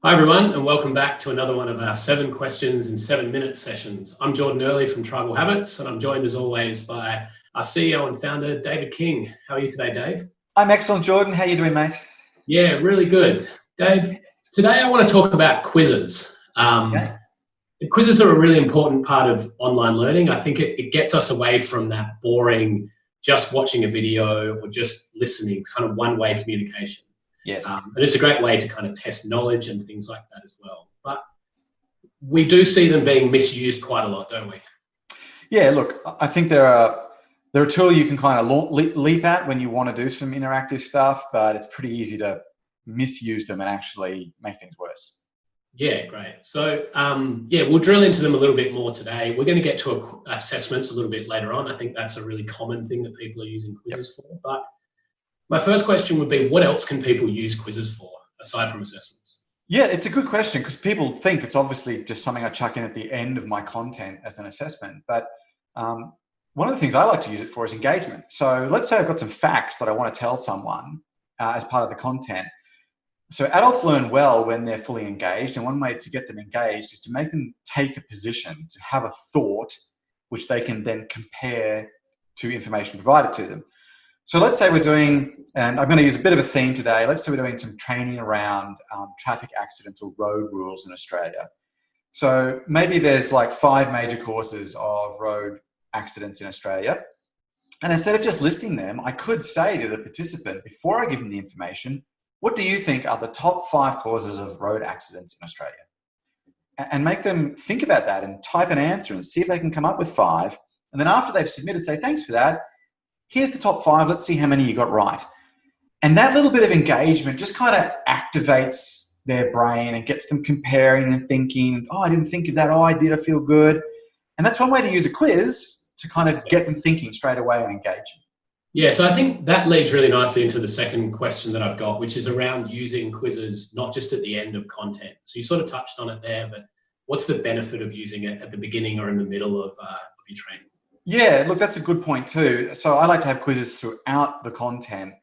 Hi everyone, and welcome back to another one of our 7 questions in 7-minute sessions. I'm Jordan Early from Tribal Habits, and I'm joined as always by our CEO and founder, David King. How are you today, Dave? I'm excellent, Jordan. How are you doing, mate? Yeah, really good. Dave, today I want to talk about quizzes. Okay. Quizzes are a really important part of online learning. I think it gets us away from that boring, just watching a video or just listening, kind of one-way communication. Yes. But it's a great way to kind of test knowledge and things like that as well. But we do see them being misused quite a lot, don't we? Yeah, look, I think they're a tool you can kind of leap at when you want to do some interactive stuff, but it's pretty easy to misuse them and actually make things worse. Yeah, great. So, we'll drill into them a little bit more today. We're going to get to assessments a little bit later on. I think that's a really common thing that people are using quizzes for. But my first question would be, what else can people use quizzes for, aside from assessments? Yeah, it's a good question because people think it's obviously just something I chuck in at the end of my content as an assessment. But one of the things I like to use it for is engagement. So let's say I've got some facts that I want to tell someone as part of the content. So adults learn well when they're fully engaged, and one way to get them engaged is to make them take a position, to have a thought, which they can then compare to information provided to them. So let's say we're doing, and I'm going to use a bit of a theme today, let's say we're doing some training around traffic accidents or road rules in Australia. So maybe there's like 5 major causes of road accidents in Australia. And instead of just listing them, I could say to the participant, before I give them the information, what do you think are the top 5 causes of road accidents in Australia? And make them think about that and type an answer and see if they can come up with 5. And then after they've submitted, say, thanks for that. Here's the top 5. Let's see how many you got right. And that little bit of engagement just kind of activates their brain and gets them comparing and thinking, oh, I didn't think of that. Oh, I did. I feel good. And that's one way to use a quiz to kind of get them thinking straight away and engaging. Yeah, so I think that leads really nicely into the second question that I've got, which is around using quizzes, not just at the end of content. So you sort of touched on it there, but what's the benefit of using it at the beginning or in the middle of your training? Yeah, look, that's a good point too. So I like to have quizzes throughout the content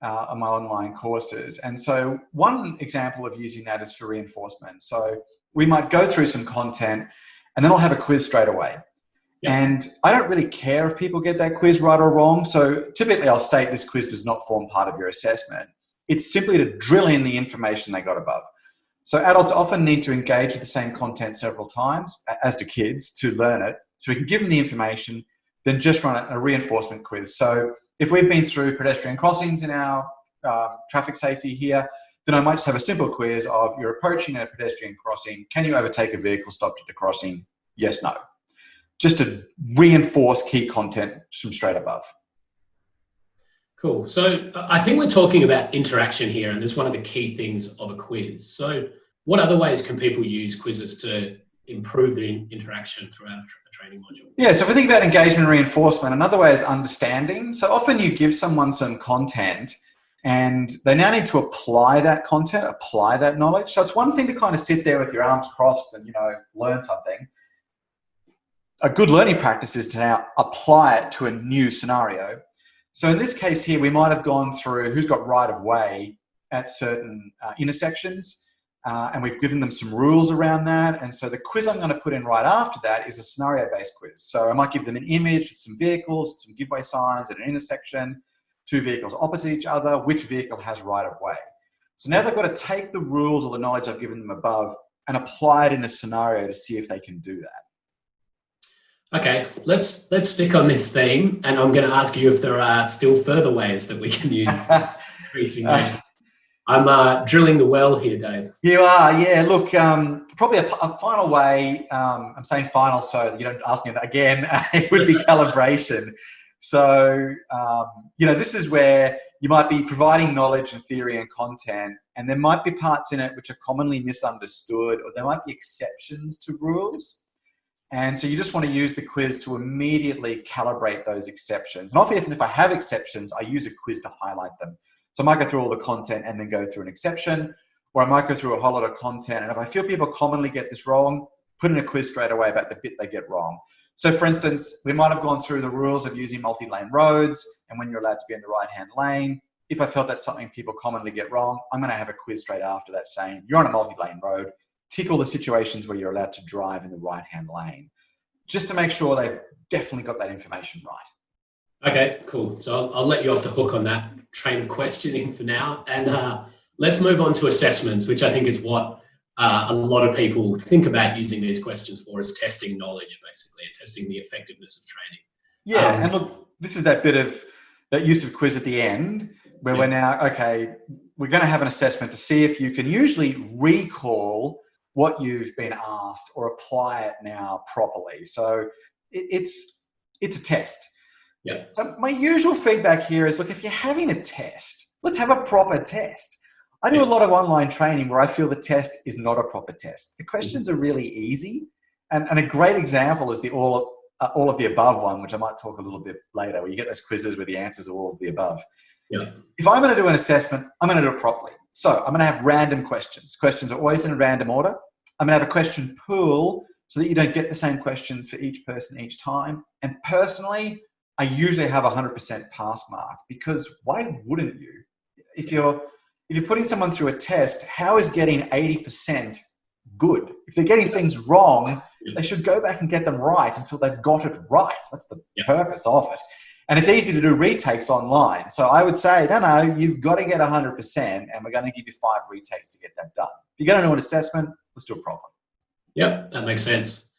on my online courses. And so one example of using that is for reinforcement. So we might go through some content and then I'll have a quiz straight away. Yep. And I don't really care if people get that quiz right or wrong. So typically I'll state this quiz does not form part of your assessment. It's simply to drill in the information they got above. So adults often need to engage with the same content several times, as do kids, to learn it. So we can give them the information, then just run a reinforcement quiz. So if we've been through pedestrian crossings in our traffic safety here, then I might just have a simple quiz of, you're approaching a pedestrian crossing. Can you overtake a vehicle stopped at the crossing? Yes, no. Just to reinforce key content from straight above. Cool. So I think we're talking about interaction here, and that's one of the key things of a quiz. So what other ways can people use quizzes to improve the interaction throughout a training module? Yeah, so if we think about engagement and reinforcement, another way is understanding. So often you give someone some content and they now need to apply that content, apply that knowledge. So it's one thing to kind of sit there with your arms crossed and, learn something. A good learning practice is to now apply it to a new scenario. So in this case here, we might have gone through who's got right of way at certain intersections, and we've given them some rules around that. And so the quiz I'm going to put in right after that is a scenario-based quiz. So I might give them an image with some vehicles, some giveaway signs at an intersection, 2 vehicles opposite each other, which vehicle has right of way. So now they've got to take the rules or the knowledge I've given them above and apply it in a scenario to see if they can do that. Okay, let's stick on this theme, and I'm going to ask you if there are still further ways that we can use increasing that. I'm drilling the well here, Dave. You are, yeah. Look, probably a final way, I'm saying final so that you don't ask me again, it would be calibration. So, this is where you might be providing knowledge and theory and content, and there might be parts in it which are commonly misunderstood, or there might be exceptions to rules. And so you just want to use the quiz to immediately calibrate those exceptions. And often if I have exceptions, I use a quiz to highlight them. So I might go through all the content and then go through an exception, or I might go through a whole lot of content. And if I feel people commonly get this wrong, put in a quiz straight away about the bit they get wrong. So for instance, we might have gone through the rules of using multi-lane roads and when you're allowed to be in the right-hand lane. if I felt that's something people commonly get wrong, I'm going to have a quiz straight after that saying, you're on a multi-lane road, tick all the situations where you're allowed to drive in the right-hand lane, just to make sure they've definitely got that information right. Okay, cool. So I'll let you off the hook on that train of questioning for now. And let's move on to assessments, which I think is what a lot of people think about using these questions for, is testing knowledge, basically, and testing the effectiveness of training. Yeah, and look, this is that bit of that use of quiz at the end where we're now, okay, we're going to have an assessment to see if you can usually recall what you've been asked or apply it now properly. So it's a test. Yeah. So my usual feedback here is, look, if you're having a test, let's have a proper test. I do a lot of online training where I feel the test is not a proper test. The questions are really easy. And a great example is the all of the above one, which I might talk a little bit later, where you get those quizzes where the answers are all of the above. Yeah. If I'm going to do an assessment, I'm going to do it properly. So I'm going to have random questions. Questions are always in a random order. I'm going to have a question pool so that you don't get the same questions for each person each time. And personally, I usually have a 100% pass mark, because why wouldn't you? If you're putting someone through a test, how is getting 80% good? If they're getting things wrong, they should go back and get them right until they've got it right. That's the purpose of it. And it's easy to do retakes online. So I would say, no, you've got to get 100%, and we're going to give you 5 retakes to get that done. If you're going to do an assessment, let's do it properly. Yep, that makes sense.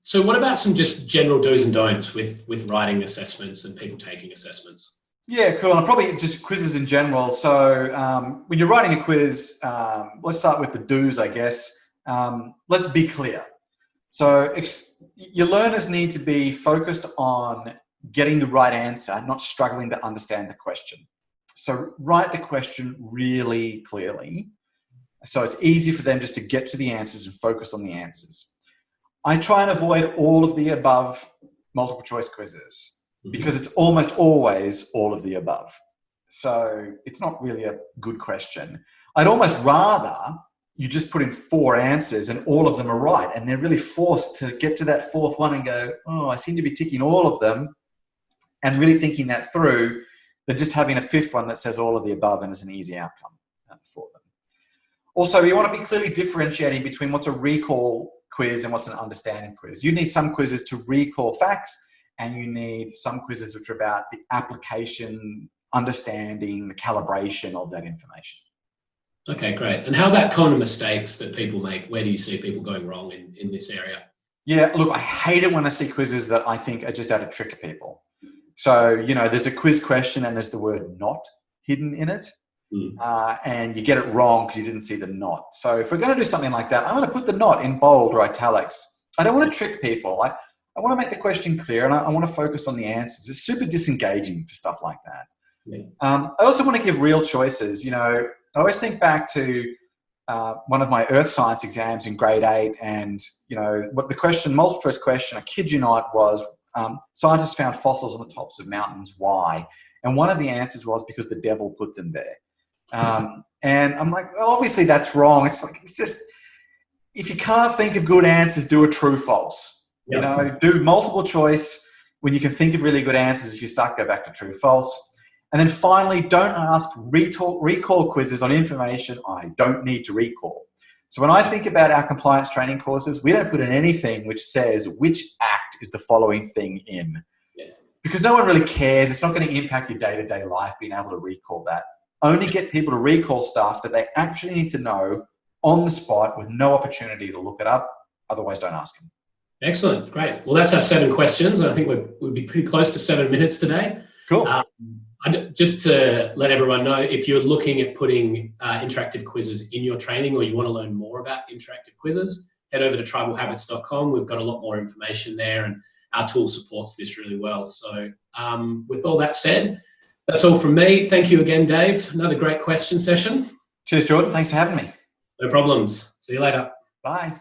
So what about some just general do's and don'ts with writing assessments and people taking assessments? Yeah, cool. And probably just quizzes in general. So when you're writing a quiz, let's start with the do's, I guess. Let's be clear. So your learners need to be focused on getting the right answer, not struggling to understand the question. So write the question really clearly, so it's easy for them just to get to the answers and focus on the answers. I try and avoid all of the above multiple choice quizzes, because it's almost always all of the above. So it's not really a good question. I'd almost rather you just put in 4 answers and all of them are right, and they're really forced to get to that 4th one and go, oh, I seem to be ticking all of them, and really thinking that through, than just having a 5th one that says all of the above and is an easy outcome for them. Also, you want to be clearly differentiating between what's a recall quiz and what's an understanding quiz. You need some quizzes to recall facts, and you need some quizzes which are about the application, understanding, the calibration of that information. Okay, great. And how about common mistakes that people make? Where do you see people going wrong in this area? Yeah, look, I hate it when I see quizzes that I think are just out to trick people. So, there's a quiz question and there's the word not hidden in it. And you get it wrong because you didn't see the not. So if we're going to do something like that, I'm going to put the not in bold or italics. I don't want to trick people. I want to make the question clear, and I want to focus on the answers. It's super disengaging for stuff like that. Yeah. I also want to give real choices. I always think back to one of my earth science exams in grade 8, and what the question, multiple choice question, I kid you not, was scientists found fossils on the tops of mountains. Why? And one of the answers was because the devil put them there. And I'm like, well, obviously that's wrong. It's just, if you can't think of good answers, do a true false. Yep. Do multiple choice when you can think of really good answers. If you're stuck, go back to true false. And then finally, don't ask recall quizzes on information I don't need to recall. So when I think about our compliance training courses, we don't put in anything which says which act is the following thing in. Yeah. Because no one really cares. It's not going to impact your day-to-day life being able to recall that. Only get people to recall stuff that they actually need to know on the spot with no opportunity to look it up. Otherwise, don't ask them. Excellent. Great. Well, that's our 7 questions. I think we'll be pretty close to 7 minutes today. Cool. Just to let everyone know, if you're looking at putting interactive quizzes in your training, or you want to learn more about interactive quizzes, head over to tribalhabits.com. We've got a lot more information there, and our tool supports this really well. So with all that said, that's all from me. Thank you again, Dave. Another great question session. Cheers, Jordan. Thanks for having me. No problems. See you later. Bye.